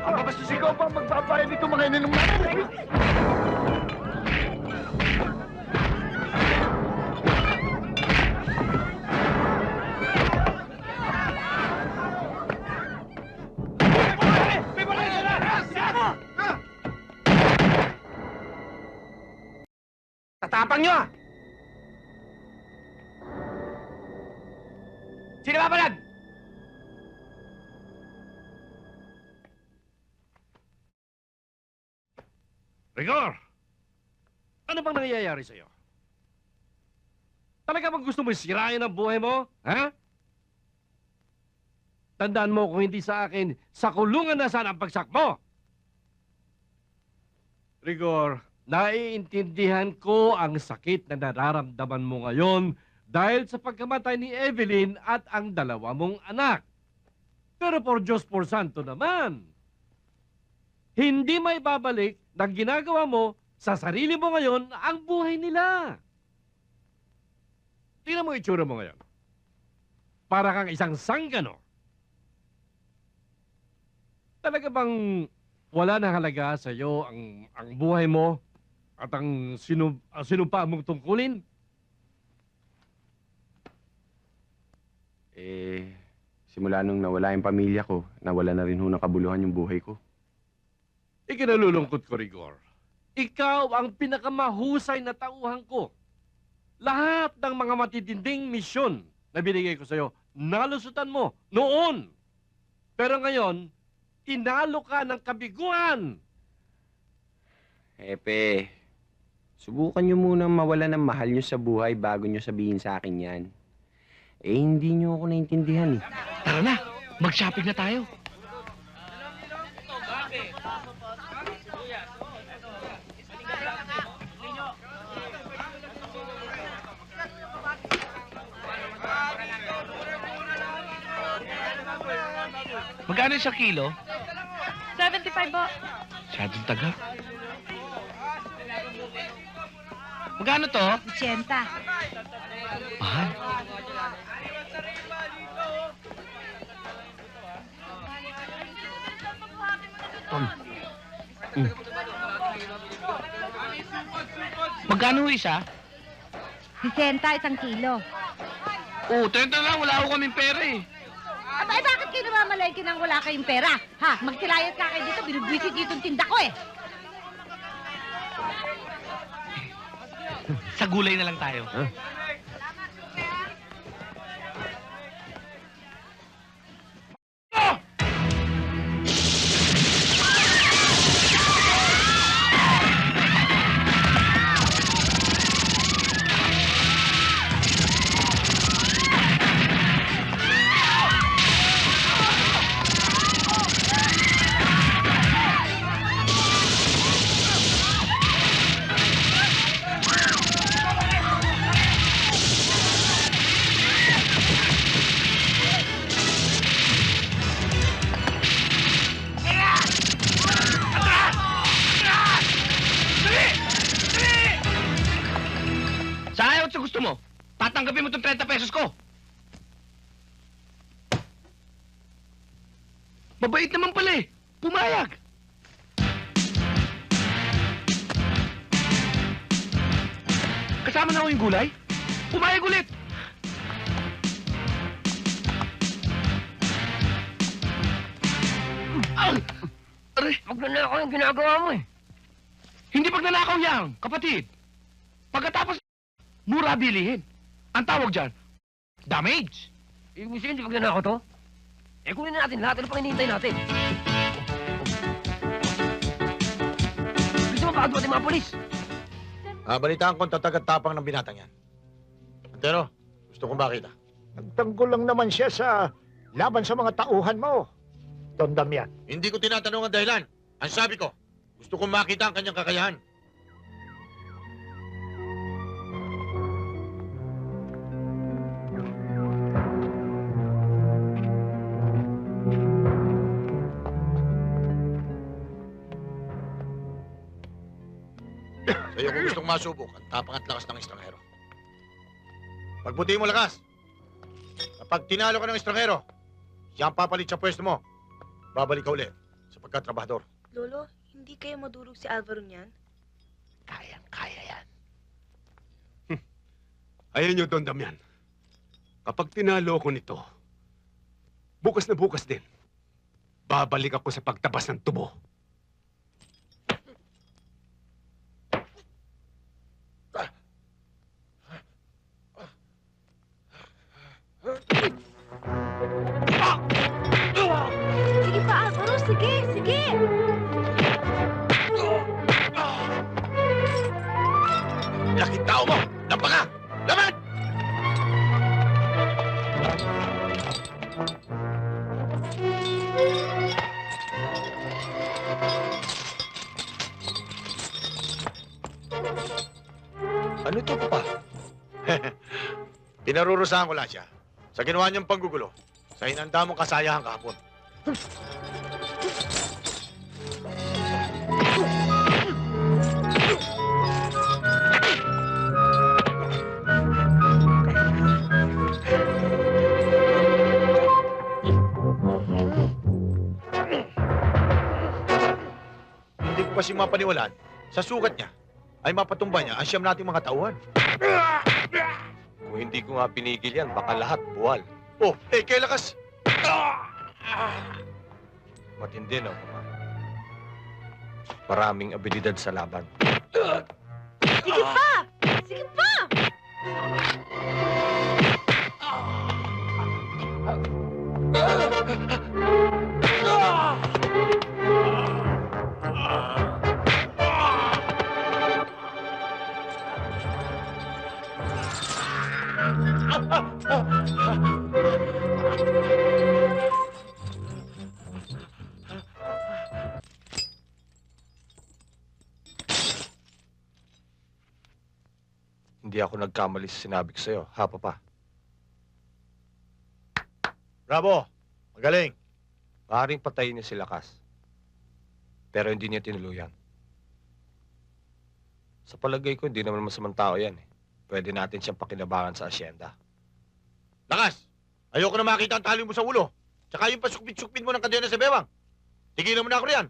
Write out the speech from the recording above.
Ang babastos ikaw pa magbabayad nito mga ininom namin. Tatapang nyo! Sino ba palag? Rigor! Ano bang nangyayari sa'yo? Talaga bang gusto mo sirain ang buhay mo? Ha? Tandaan mo kung hindi sa akin, sa kulungan na sana ang pagsak mo! Rigor, naiintindihan ko ang sakit na nararamdaman mo ngayon dahil sa pagkamatay ni Evelyn at ang dalawa mong anak. Pero por Diyos por Santo naman, hindi may babalik ng ginagawa mo sa sarili mo ngayon ang buhay nila. Tingnan mo itsura mo ngayon. Para kang isang sanggano. Talaga bang wala na halaga sa iyo ang buhay mo at ang sinumpa mong tungkulin? Simula nung nawala yung pamilya ko, nawala na rin ho ng kabuluhan yung buhay ko. Ikinalulungkot ko, Rigor. Ikaw ang pinakamahusay na tauhan ko. Lahat ng mga matitinding misyon na binigay ko sa'yo, nalusutan mo noon. Pero ngayon, tinalo ka ng kabiguan. Epe, subukan nyo muna mawala ng mahal nyo sa buhay bago nyo sabihin sa akin yan. Hindi nyo ako naintindihan eh. Tara na, mag-shopping na tayo. Magkano sa kilo? 75 po. Masyadong taga. Magkano to? 80. Mahal. Magkano ho isa? 60, isang kilo. Oh, 30 lang. Wala ko kaming pera eh. Abay, bakit kayo namamalay nang wala kayong pera? Ha? Magsilayas ka kayo dito, binubwisit dito yung tinda ko eh. Sa gulay na lang tayo. Huh? Sayot sa gusto mo. Tatanggapin mo itong 30 pesos ko. Mabait naman pala eh. Pumayag. Kasama na ako yung gulay. Pumayag ulit. Aray, Magnanakaw yung ginagawa mo eh. hindi pagnanakaw yan, kapatid. Pagkatapos, mura bilihin. Ang tawag dyan, damage. Ibig sabihin, hindi magnanakaw to? Eh, kunin na natin lahat. Ano pang hinihintay natin? Gusto mo baka dumating mga polis? Balitaan ko ang tatag-tapang ng binatang yan. Antero, gusto kong makita. Nagtanggol lang naman siya sa laban sa mga tauhan mo. Don Damian. Hindi ko tinatanong ang dahilan. Ang sabi ko, gusto kong makita ang kanyang kakayahan. Sa'yo kung gustong masubok ang tapang at lakas ng estranghero. Pagbuti mo lakas. Kapag tinalo ka ng estranghero, siya ang papalit sa pwesto mo. Babalik ka ulit sa pagkatrabahador. Lolo, hindi kayo madurog si Alvaro niyan? Kayang-kaya yan. Ayan nyo, Don Damian. Kapag tinalo ko nito, bukas na bukas din, babalik ako sa pagtabas ng tubo. Sige pa, Alvaro! Sige! Sige! Laking tao mo! Lampa ka! Laban! Ano to, Papa? Pinarurusahan ko lang siya sa ginawa niyang panggugulo sa hinanda mong kasayahan kahapon. Hindi ko kasi mapaniwalaan, sa sugat niya ay mapatumba niya ang siyam nating mga tauhan. Kung hindi ko nga pinigil yan, baka lahat buwal. Oh, kay lakas! Matindi, no? Maraming abilidad sa laban. Sige pa! Sige pa! Hindi ako nagkamali sa sinabi ko sa'yo, ha, Papa? Bravo! Magaling! Maaaring patayin niya si Lakas. Pero hindi niya tinuluyan. Sa palagay ko, hindi naman masamang tao yan, eh. Pwede natin siyang pakinabangan sa asyenda. Lakas! Ayoko na makita ang tali mo sa ulo. Tsaka yung pasukpit-sukpit mo ng kadena sa bewang. Tigilan mo na ako riyan.